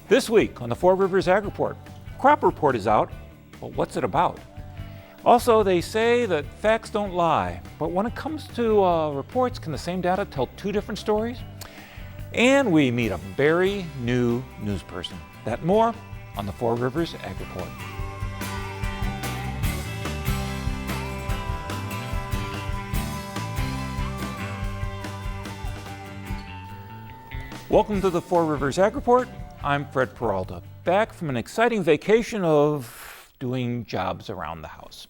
This week on the Four Rivers Ag Report, crop report is out, but what's it about? Also, they say that facts don't lie, but when it comes to reports, can the same data tell two different stories? And we meet a very new news person. That and more on the Four Rivers Ag Report. Welcome to the Four Rivers Ag Report. I'm Fred Peralta, back from an exciting vacation of doing jobs around the house.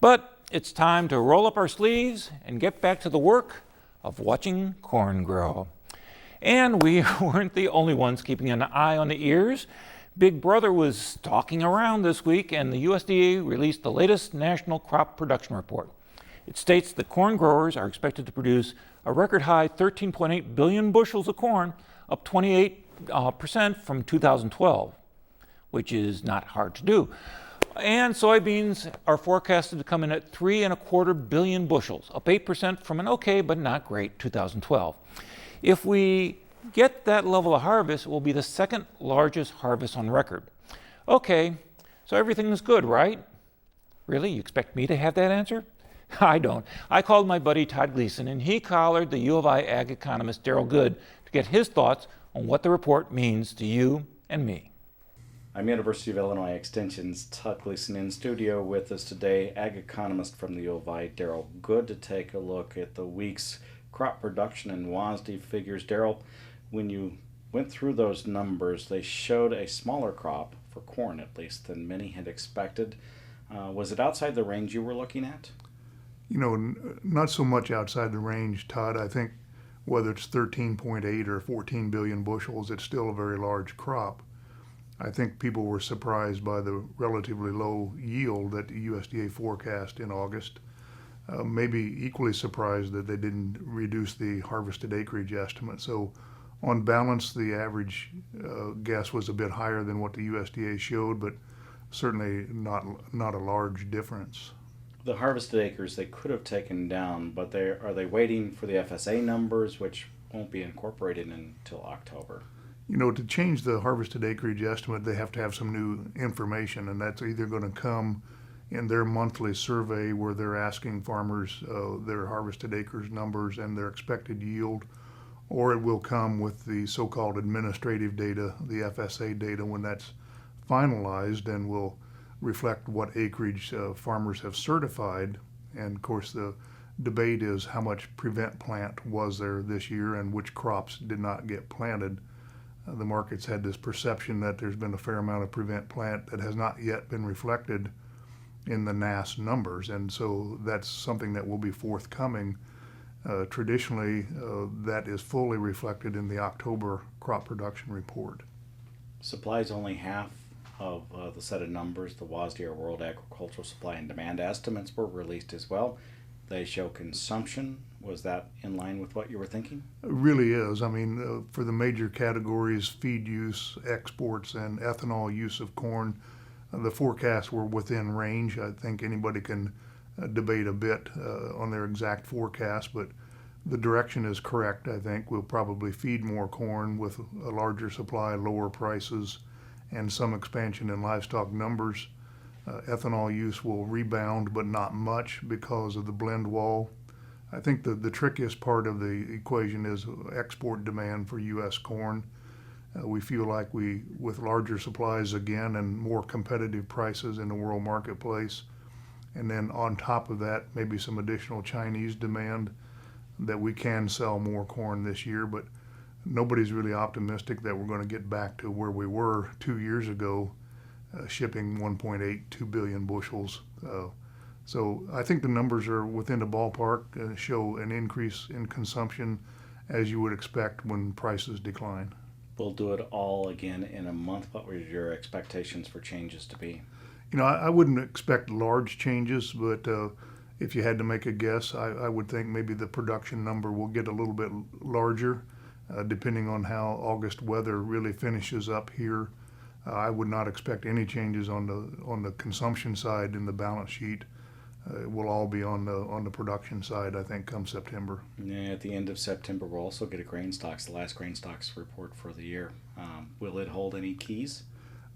But it's time to roll up our sleeves and get back to the work of watching corn grow. And we weren't the only ones keeping an eye on the ears. Big Brother was stalking around this week, and the USDA released the latest National Crop Production Report. It states that corn growers are expected to produce a record high 13.8 billion bushels of corn, up 28% from 2012, which is not hard to do. And soybeans are forecasted to come in at 3.25 billion bushels, up 8% from an okay but not great 2012. If we get that level of harvest, it will be the second largest harvest on record. Okay, so everything is good, right? Really? You expect me to have that answer? I don't. I called my buddy Todd Easton, and he collared the U of I ag economist Daryl Good to get his thoughts on what the report means to you and me. I'm University of Illinois Extension's Todd Easton in studio with us today, ag economist from the U of I, Daryl Good, to take a look at the week's crop production and WASDE figures. Daryl, when you went through those numbers, they showed a smaller crop, for corn at least, than many had expected. Was it outside the range you were looking at? You know, not so much outside the range, Todd. I think whether it's 13.8 or 14 billion bushels, it's still a very large crop. I think people were surprised by the relatively low yield that the USDA forecast in August. Maybe equally surprised that they didn't reduce the harvested acreage estimate. So on balance, the average guess was a bit higher than what the USDA showed, but certainly not a large difference. The harvested acres they could have taken down, but are they waiting for the FSA numbers, which won't be incorporated until October? You know, to change the harvested acreage estimate, they have to have some new information, and that's either going to come in their monthly survey where they're asking farmers their harvested acres numbers and their expected yield, or it will come with the so-called administrative data, the FSA data, when that's finalized and will reflect what acreage farmers have certified. And of course the debate is how much prevent plant was there this year and which crops did not get planted. The market's had this perception that there's been a fair amount of prevent plant that has not yet been reflected in the NASS numbers, and so that's something that will be forthcoming. Traditionally, that is fully reflected in the October crop production report. Supply is only half of the set of numbers. The WASDE, or World Agricultural Supply and Demand estimates, were released as well. They show consumption. Was that in line with what you were thinking? It really is. I mean, for the major categories, feed use, exports, and ethanol use of corn, the forecasts were within range. I think anybody can debate a bit on their exact forecast, but the direction is correct. I think we'll probably feed more corn with a larger supply, lower prices, and some expansion in livestock numbers. Ethanol use will rebound, but not much because of the blend wall. I think the trickiest part of the equation is export demand for U.S. corn. We feel like with larger supplies again and more competitive prices in the world marketplace, and then on top of that, maybe some additional Chinese demand, that we can sell more corn this year, but nobody's really optimistic that we're going to get back to where we were 2 years ago, shipping 1.82 billion bushels. So I think the numbers are within the ballpark, show an increase in consumption as you would expect when prices decline. We'll do it all again in a month. What were your expectations for changes to be? You know, I wouldn't expect large changes, but if you had to make a guess, I would think maybe the production number will get a little bit larger, depending on how August weather really finishes up here. I would not expect any changes on the consumption side in the balance sheet. It will all be on the production side, I think, come September. Yeah, at the end of September, we'll also get a grain stocks, the last grain stocks report for the year. Will it hold any keys?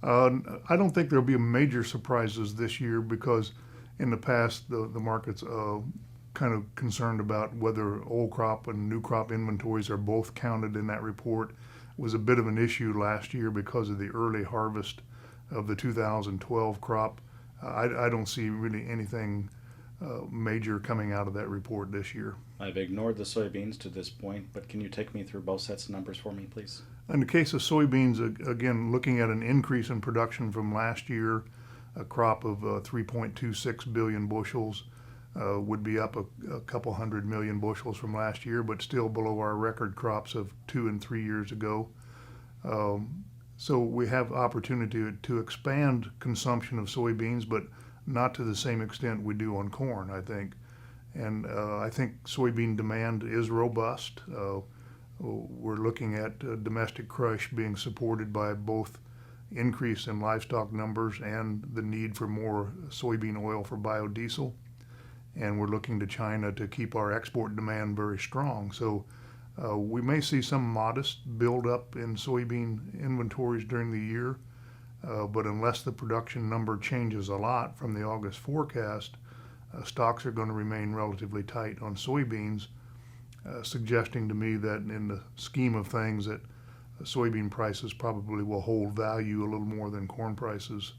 I don't think there'll be major surprises this year because in the past the market's kind of concerned about whether old crop and new crop inventories are both counted in that report. It was a bit of an issue last year because of the early harvest of the 2012 crop. I don't see really anything major coming out of that report this year. I've ignored the soybeans to this point, but can you take me through both sets of numbers for me, please? In the case of soybeans, again, looking at an increase in production from last year, a crop of 3.26 billion bushels would be up a couple 100 million bushels from last year, but still below our record crops of 2 and 3 years ago. So we have opportunity to expand consumption of soybeans, but not to the same extent we do on corn, I think. And I think soybean demand is robust. We're looking at domestic crush being supported by both increase in livestock numbers and the need for more soybean oil for biodiesel. And we're looking to China to keep our export demand very strong. So we may see some modest buildup in soybean inventories during the year, but unless the production number changes a lot from the August forecast, stocks are going to remain relatively tight on soybeans, suggesting to me that in the scheme of things that soybean prices probably will hold value a little more than corn prices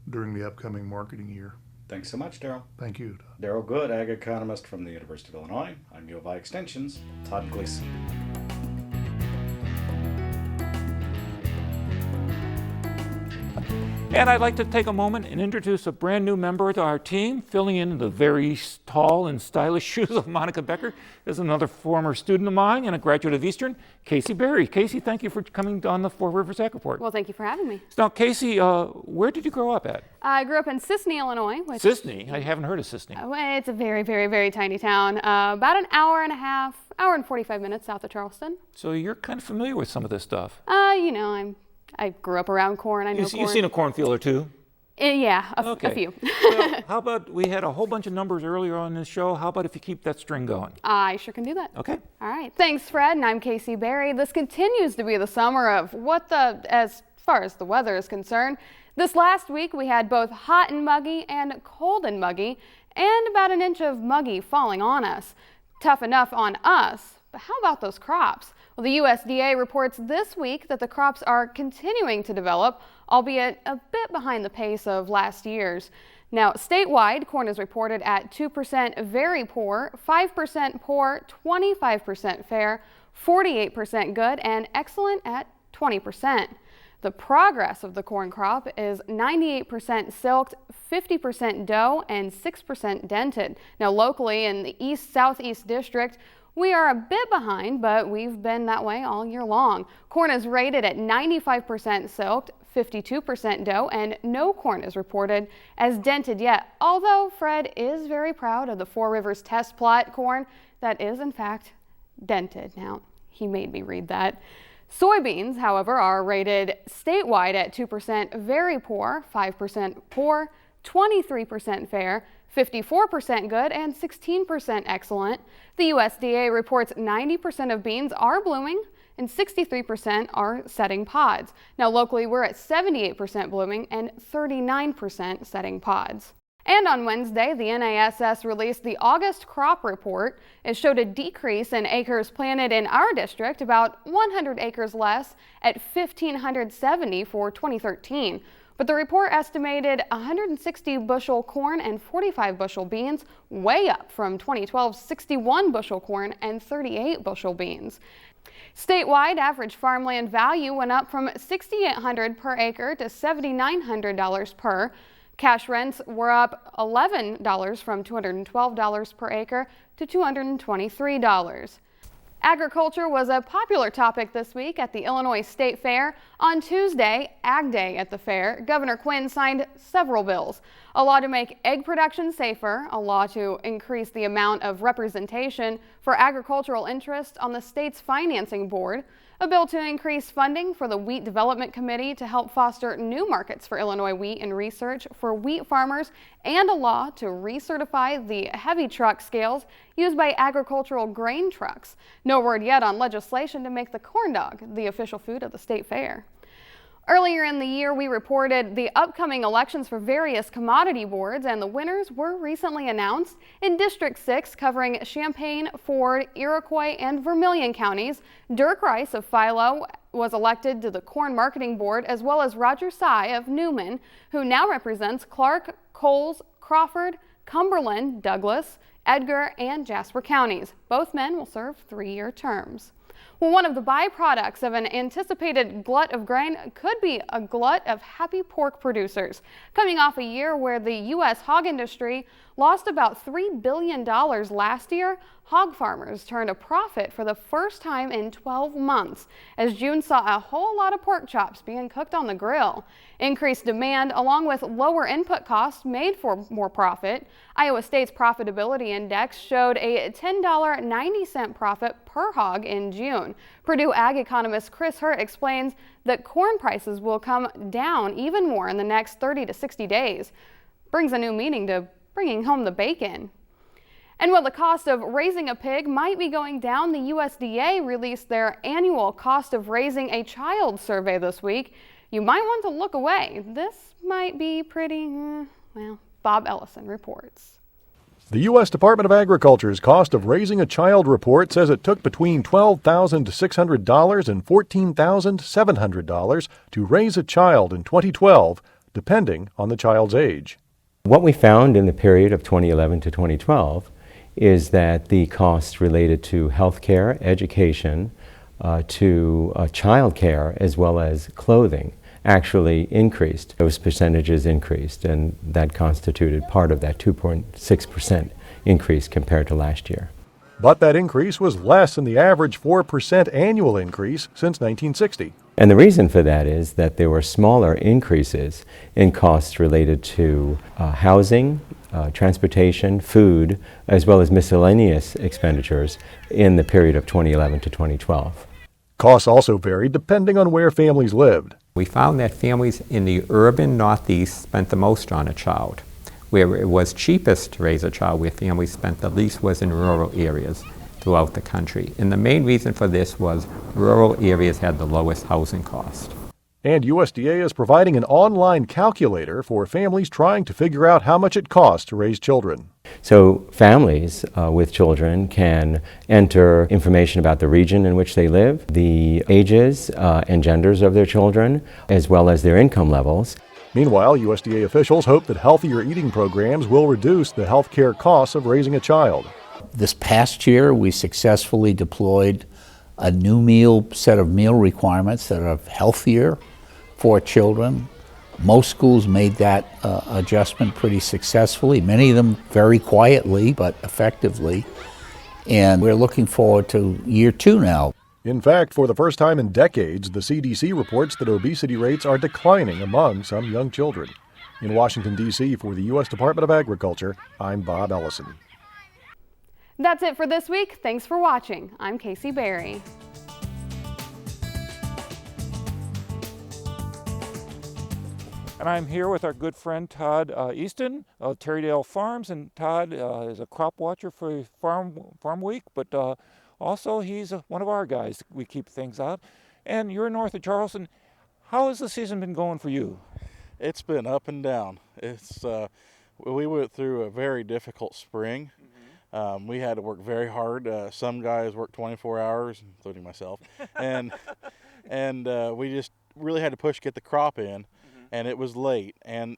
during the upcoming marketing year. Thanks so much, Darrell. Thank you. Darrell Good, ag economist from the University of Illinois. I'm U of I Extension's Todd Gleason. And I'd like to take a moment and introduce a brand new member to our team. Filling in the very tall and stylish shoes of Monica Becker is another former student of mine and a graduate of Eastern, Casey Berry. Casey, thank you for coming on the Four Rivers Ag Report. Well, thank you for having me. Now, Casey, where did you grow up at? I grew up in Sisney, Illinois. Sisney? I haven't heard of Sisney. It's a very, very, very tiny town. About an hour and a half, hour and 45 minutes south of Charleston. So you're kind of familiar with some of this stuff. You know, I grew up around corn. I know corn. You've seen a cornfield or two? Yeah, a few. Well, how about, we had a whole bunch of numbers earlier on this show. How about if you keep that string going? I sure can do that. Okay. All right. Thanks, Fred, and I'm Casey Berry. This continues to be the summer of as far as the weather is concerned. This last week we had both hot and muggy and cold and muggy, and about an inch of muggy falling on us. Tough enough on us, but how about those crops? Well, the USDA reports this week that the crops are continuing to develop, albeit a bit behind the pace of last year's. Now, statewide, corn is reported at 2% very poor, 5% poor, 25% fair, 48% good, and excellent at 20%. The progress of the corn crop is 98% silked, 50% dough, and 6% dented. Now, locally in the East-Southeast District, we are a bit behind, but we've been that way all year long. Corn is rated at 95% silked, 52% dough, and no corn is reported as dented yet, although Fred is very proud of the Four Rivers test plot corn that is in fact dented. Now, he made me read that. Soybeans, however, are rated statewide at 2% very poor, 5% poor, 23% fair, 54% good, and 16% excellent. The USDA reports 90% of beans are blooming and 63% are setting pods. Now locally we're at 78% blooming and 39% setting pods. And on Wednesday, the NASS released the August crop report. It showed a decrease in acres planted in our district, about 100 acres less at 1,570 for 2013. But the report estimated 160 bushel corn and 45 bushel beans, way up from 2012's 61 bushel corn and 38 bushel beans. Statewide, average farmland value went up from $6,800 per acre to $7,900 per. Cash rents were up $11 from $212 per acre to $223. Agriculture was a popular topic this week at the Illinois State Fair. On Tuesday, Ag Day at the fair, Governor Quinn signed several bills. A law to make egg production safer, a law to increase the amount of representation for agricultural interests on the state's financing board, a bill to increase funding for the Wheat Development Committee to help foster new markets for Illinois wheat and research for wheat farmers, and a law to recertify the heavy truck scales used by agricultural grain trucks. No word yet on legislation to make the corn dog the official food of the state fair. Earlier in the year, we reported the upcoming elections for various commodity boards, and the winners were recently announced. In District 6, covering Champaign, Ford, Iroquois, and Vermilion counties, Dirk Rice of Philo was elected to the Corn Marketing Board, as well as Roger Sy of Newman, who now represents Clark, Coles, Crawford, Cumberland, Douglas, Edgar, and Jasper counties. Both men will serve 3-year terms. Well, one of the byproducts of an anticipated glut of grain could be a glut of happy pork producers. Coming off a year where the U.S. hog industry lost about $3 billion last year, hog farmers turned a profit for the first time in 12 months, as June saw a whole lot of pork chops being cooked on the grill. Increased demand, along with lower input costs, made for more profit. Iowa State's profitability index showed a $10.90 profit per hog in June. Purdue ag economist Chris Hurt explains that corn prices will come down even more in the next 30 to 60 days. Brings a new meaning to bringing home the bacon. And while the cost of raising a pig might be going down, the USDA released their annual cost of raising a child survey this week. You might want to look away. This might be pretty, well, Bob Ellison reports. The U.S. Department of Agriculture's cost of raising a child report says it took between $12,600 and $14,700 to raise a child in 2012, depending on the child's age. What we found in the period of 2011 to 2012 is that the costs related to health care, education, to child care, as well as clothing, actually increased. Those percentages increased, and that constituted part of that 2.6% increase compared to last year. But that increase was less than the average 4% annual increase since 1960. And the reason for that is that there were smaller increases in costs related to housing, transportation, food, as well as miscellaneous expenditures in the period of 2011 to 2012. Costs also varied depending on where families lived. We found that families in the urban Northeast spent the most on a child. Where it was cheapest to raise a child, where families spent the least, was in rural areas throughout the country. And the main reason for this was rural areas had the lowest housing cost. And USDA is providing an online calculator for families trying to figure out how much it costs to raise children. So families with children can enter information about the region in which they live, the ages and genders of their children, as well as their income levels. Meanwhile, USDA officials hope that healthier eating programs will reduce the health care costs of raising a child. This past year, we successfully deployed a new set of meal requirements that are healthier for children. Most schools made that adjustment pretty successfully, many of them very quietly but effectively. And we're looking forward to year 2 now. In fact, for the first time in decades, the CDC reports that obesity rates are declining among some young children. In Washington, D.C., for the U.S. Department of Agriculture, I'm Bob Ellison. That's it for this week. Thanks for watching. I'm Casey Berry. And I'm here with our good friend Todd Easton of Terrydale Farms. And Todd is a crop watcher for Farm Week, but also he's one of our guys. We keep things out. And you're north of Charleston. How has the season been going for you? It's been up and down. It's we went through a very difficult spring. We had to work very hard. Some guys worked 24 hours, including myself, and we just really had to push to get the crop in. And it was late, and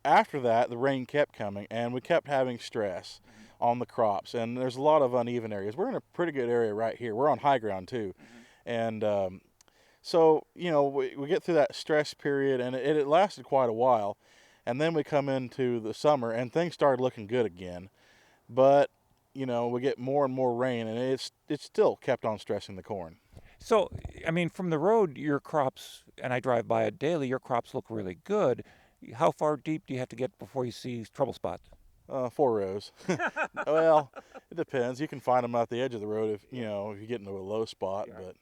after that the rain kept coming, and we kept having stress on the crops, and there's a lot of uneven areas. We're in a pretty good area right here. We're on high ground too, and so you know we get through that stress period, and it lasted quite a while, and then we come into the summer and things started looking good again, but you know we get more and more rain, and it still kept on stressing the corn. So, I mean, from the road, your crops, and I drive by it daily, your crops look really good. How far deep do you have to get before you see trouble spots? 4 rows. Well, it depends. You can find them out the edge of the road if you get into a low spot. Yeah. But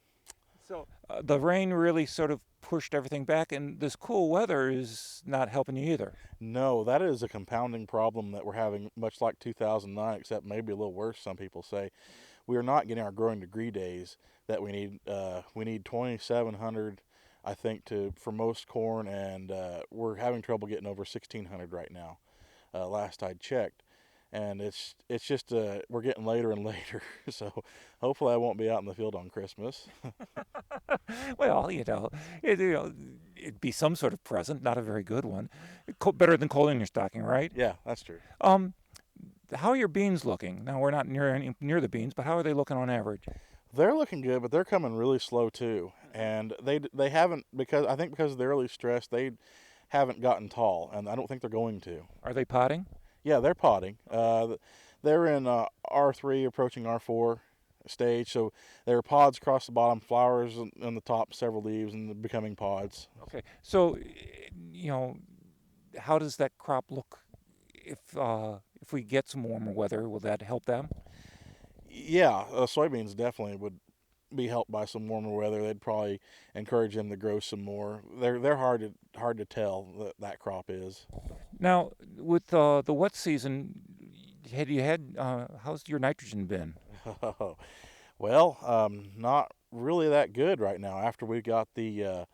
so the rain really sort of pushed everything back, and this cool weather is not helping you either. No, that is a compounding problem that we're having, much like 2009, except maybe a little worse, some people say. We are not getting our growing degree days that we need. We need 2,700 I think, for most corn, and we're having trouble getting over 1,600 right now. Last I checked, and it's just we're getting later and later. So hopefully I won't be out in the field on Christmas. Well, it'd be some sort of present, not a very good one. Better than coal in your stocking, right? Yeah, that's true. How are your beans looking? Now, we're not near the beans, but how are they looking on average? They're looking good, but they're coming really slow too. And they haven't, because I think because of the early stress, they haven't gotten tall, and I don't think they're going to. Are they potting? Yeah, they're potting. They're in R3 approaching R4 stage, so there are pods across the bottom, flowers on the top, several leaves, and they're becoming pods. Okay, so how does that crop look if we get some warmer weather? Will that help them? Yeah, soybeans definitely would be helped by some warmer weather. They'd probably encourage them to grow some more. They're hard to tell that crop is. Now, with the wet season, how's your nitrogen been? Well, not really that good right now. After we got the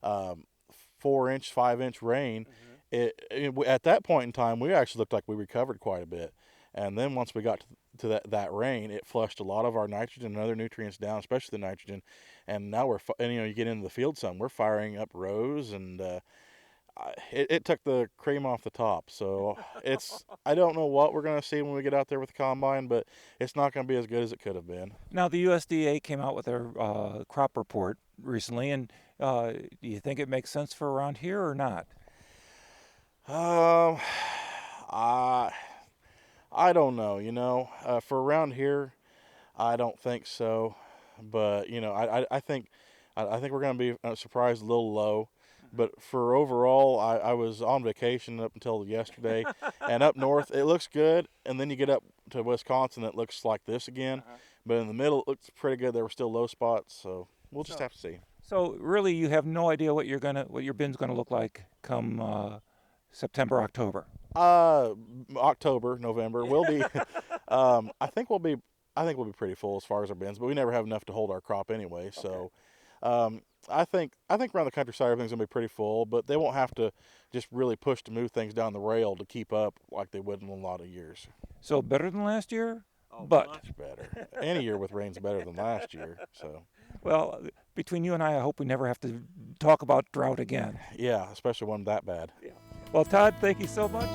4-inch, 5-inch rain, at that point in time, we actually looked like we recovered quite a bit. And then once we got to that rain, it flushed a lot of our nitrogen and other nutrients down, especially the nitrogen. And now you get into the field some, we're firing up rows, and it took the cream off the top. So I don't know what we're going to see when we get out there with the combine, but it's not going to be as good as it could have been. Now, the USDA came out with their crop report recently, and do you think it makes sense for around here or not? I don't know, for around here, I don't think so, but I think we're going to be surprised a little low, but for overall, I was on vacation up until yesterday, and up north it looks good, and then you get up to Wisconsin, it looks like this again, but in the middle it looks pretty good. There were still low spots, so we'll just have to see. So really, you have no idea what your bin's gonna look like come September, October. October, November. We'll be. I think we'll be pretty full as far as our bins, but we never have enough to hold our crop anyway. So, I think around the countryside everything's gonna be pretty full, but they won't have to just really push to move things down the rail to keep up like they would in a lot of years. So better than last year, but much better. Any year with rain's better than last year. So. Well, between you and I hope we never have to talk about drought again. Yeah, especially one that bad. Yeah. Well, Todd, thank you so much.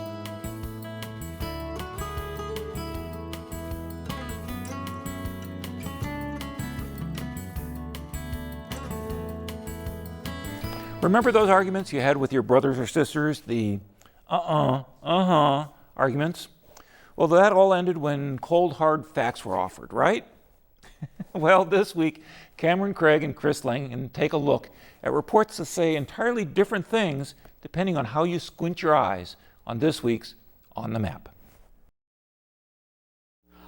Remember those arguments you had with your brothers or sisters, the arguments? Well, that all ended when cold, hard facts were offered, right? Well, this week, Cameron Craig and Chris Langan take a look at reports that say entirely different things depending on how you squint your eyes on this week's On the Map.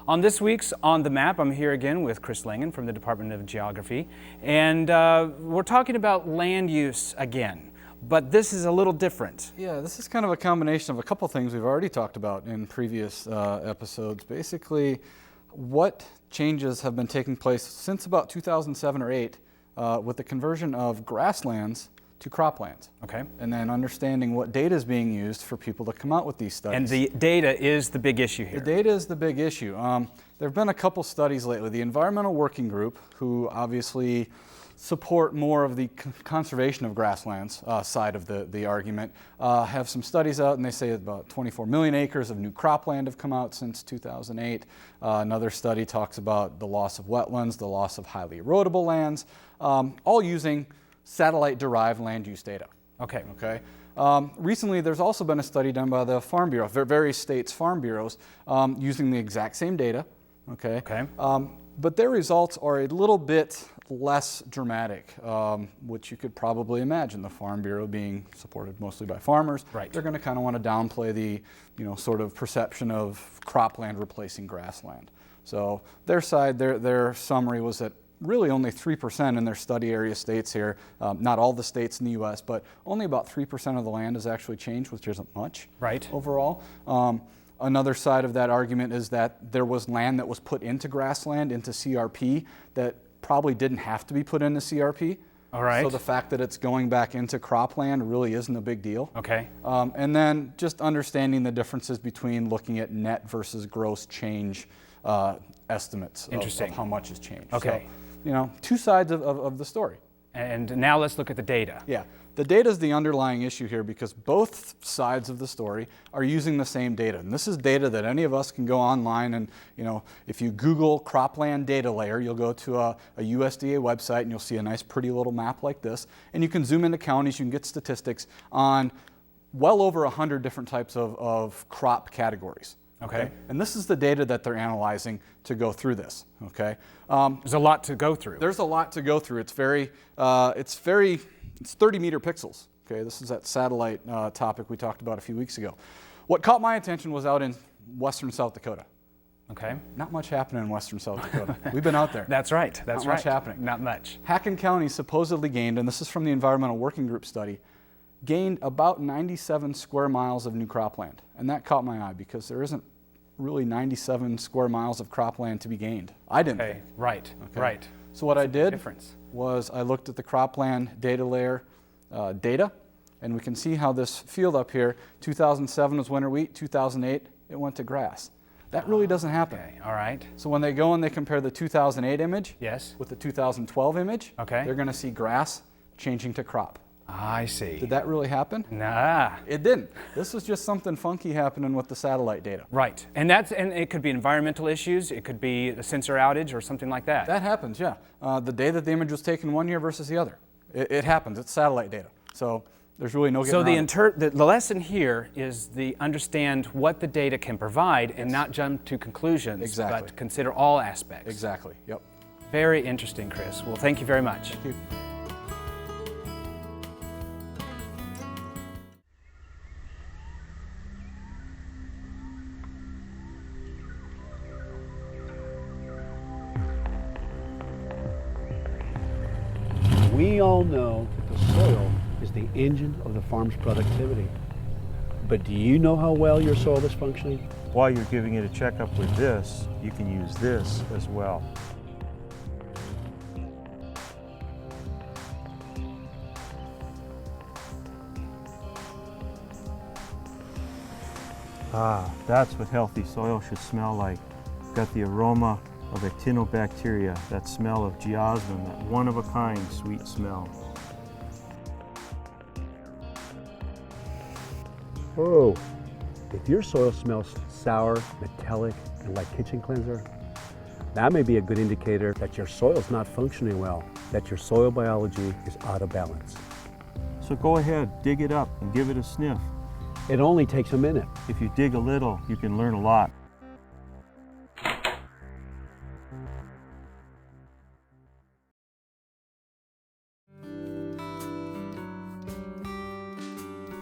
On this week's On the Map, I'm here again with Chris Langan from the Department of Geography, and we're talking about land use again, but this is a little different. Yeah, this is kind of a combination of a couple things we've already talked about in previous episodes. Basically, what changes have been taking place since about 2007 or 8 with the conversion of grasslands to croplands. Okay. And then understanding what data is being used for people to come out with these studies. And the data is the big issue here. The data is the big issue. There have been a couple studies lately. The Environmental Working Group, who obviously support more of the conservation of grasslands side of the argument, have some studies out, and they say about 24 million acres of new cropland have come out since 2008. Another study talks about the loss of wetlands, the loss of highly erodible lands, all using satellite-derived land use data. Okay. Recently, there's also been a study done by the Farm Bureau, various states' farm bureaus, using the exact same data. Okay. But their results are a little bit less dramatic, which you could probably imagine. The Farm Bureau being supported mostly by farmers, right. They're going to kind of want to downplay the, sort of perception of cropland replacing grassland. So their side, their summary was that really only 3% in their study area states here, not all the states in the U.S., but only about 3% of the land has actually changed, which isn't much overall. Another side of that argument is that there was land that was put into grassland, into CRP, that probably didn't have to be put into CRP. All right. So the fact that it's going back into cropland really isn't a big deal. Okay. And then just understanding the differences between looking at net versus gross change estimates of how much has changed. Okay. So, you know, two sides of the story. And now let's look at the data. Yeah. The data is the underlying issue here because both sides of the story are using the same data. And this is data that any of us can go online and, you know, if you Google cropland data layer, you'll go to a USDA website and you'll see a nice pretty little map like this. And you can zoom into counties, you can get statistics on well over 100 different types of crop categories. Okay. And this is the data that they're analyzing to go through this. Okay. There's a lot to go through. There's a lot to go through. It's 30 meter pixels. Okay, this is that satellite topic we talked about a few weeks ago. What caught my attention was out in western South Dakota. Okay. Not much happening in western South Dakota. We've been out there. That's right. That's Not right. much happening. Not much. Hacken County supposedly gained, and this is from the Environmental Working Group study, gained about 97 square miles of new cropland. And that caught my eye because there isn't really 97 square miles of cropland to be gained. I didn't think. Right. Okay. Right. So what I did Difference. was I looked at the cropland data layer data, and we can see how this field up here, 2007 was winter wheat, 2008 it went to grass. That really doesn't happen. Okay. All right. So when they go and they compare the 2008 image Yes. with the 2012 image, Okay. they're going to see grass changing to crop. I see. Did that really happen? Nah. It didn't. This was just something funky happening with the satellite data. Right. And it could be environmental issues. It could be a sensor outage or something like that. That happens, yeah. The day that the image was taken one year versus the other. It happens. It's satellite data. So there's really no getting around it. The lesson here is understand what the data can provide and not jump to conclusions, Exactly. but consider all aspects. Exactly, yep. Very interesting, Chris. Well, thank you very much. Thank you. We all know that the soil is the engine of the farm's productivity. But do you know how well your soil is functioning? While you're giving it a checkup with this, you can use this as well. That's what healthy soil should smell like. Got the aroma of actinobacteria, that smell of geosmin, that one-of-a-kind sweet smell. Oh, if your soil smells sour, metallic, and like kitchen cleanser, that may be a good indicator that your soil's not functioning well, that your soil biology is out of balance. So go ahead, dig it up and give it a sniff. It only takes a minute. If you dig a little, you can learn a lot.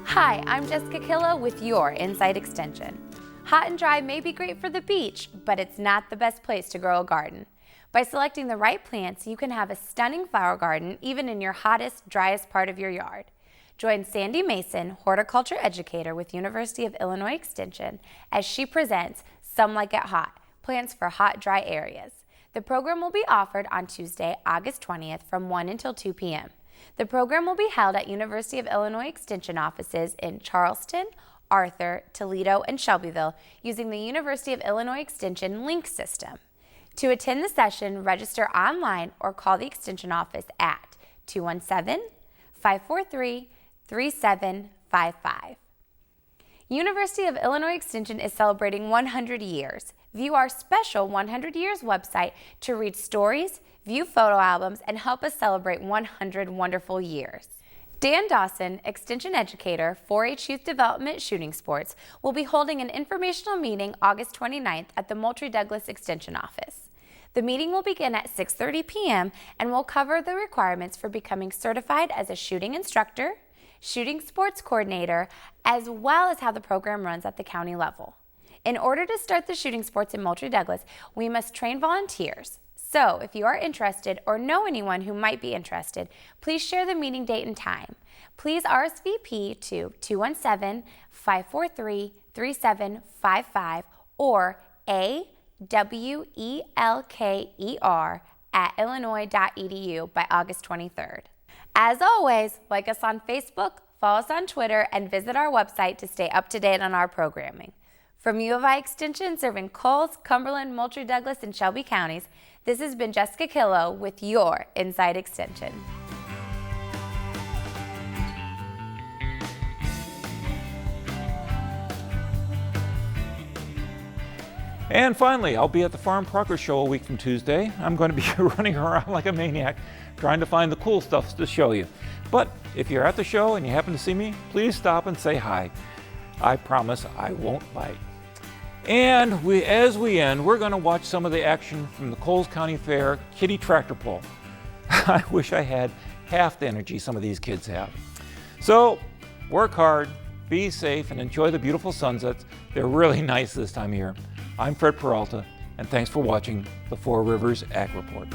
Hi, I'm Jessica Killa with your Inside Extension. Hot and dry may be great for the beach, but it's not the best place to grow a garden. By selecting the right plants, you can have a stunning flower garden even in your hottest, driest part of your yard. Join Sandy Mason, horticulture educator with University of Illinois Extension, as she presents Some Like It Hot, plants for hot, dry areas. The program will be offered on Tuesday, August 20th from 1 until 2 p.m. The program will be held at University of Illinois Extension offices in Charleston, Arthur, Toledo, and Shelbyville using the University of Illinois Extension link system. To attend the session, register online or call the Extension office at 217-543-3755. University of Illinois Extension is celebrating 100 years. View our special 100 Years website to read stories, view photo albums, and help us celebrate 100 wonderful years. Dan Dawson, Extension Educator, 4-H Youth Development Shooting Sports, will be holding an informational meeting August 29th at the Moultrie Douglas Extension office. The meeting will begin at 6:30 p.m. and will cover the requirements for becoming certified as a shooting instructor, shooting sports coordinator, as well as how the program runs at the county level. In order to start the shooting sports in Moultrie Douglas, we must train volunteers. So, if you are interested or know anyone who might be interested, please share the meeting date and time. Please RSVP to 217-543-3755 or awelker@illinois.edu by August 23rd. As always, like us on Facebook, follow us on Twitter, and visit our website to stay up to date on our programming. From U of I Extension serving Coles, Cumberland, Moultrie, Douglas, and Shelby counties, this has been Jessica Killow with your Inside Extension. And finally, I'll be at the Farm Progress Show a week from Tuesday. I'm going to be running around like a maniac trying to find the cool stuff to show you. But if you're at the show and you happen to see me, please stop and say hi. I promise I won't bite. And as we end, we're going to watch some of the action from the Coles County Fair Kiddie Tractor Pull. I wish I had half the energy some of these kids have. So work hard, be safe, and enjoy the beautiful sunsets. They're really nice this time of year. I'm Fred Peralta, and thanks for watching the Four Rivers Ag Report.